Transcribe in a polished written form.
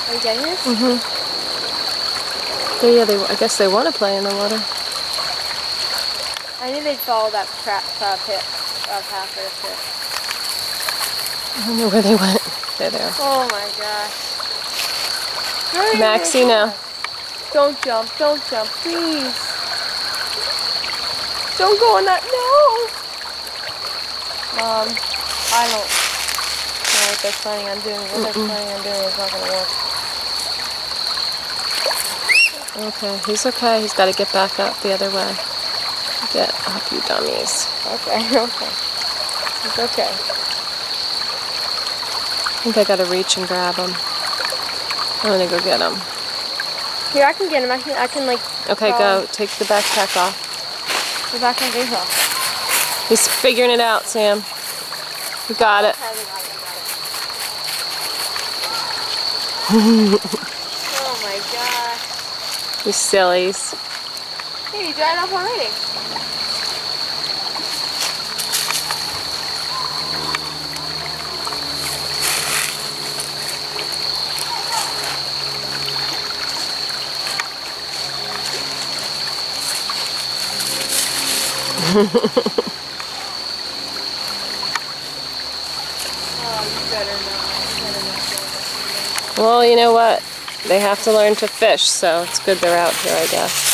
Are you getting this? Mm-hmm. Yeah, I guess they want to play in the water. I knew they'd follow that path or pit. I don't know where they went. There they are. Oh my gosh. Maxie, no. Don't jump, please. Don't go in that, no! Mom, I don't know what they're planning on doing. What they're planning on doing is not going to work. Okay, he's okay. He's got to get back up the other way. Get up, you dummies. Okay, okay. It's okay. I think I got to reach and grab him. I'm going to go get him. Here, I can get him. I can like... Okay, go. Take the backpack off. The backpack is off. He's figuring it out, Sam. You got it. Oh my gosh. You sillies. Hey, you dried off already. Oh, you better not. Well, you know what? They have to learn to fish, so it's good they're out here, I guess.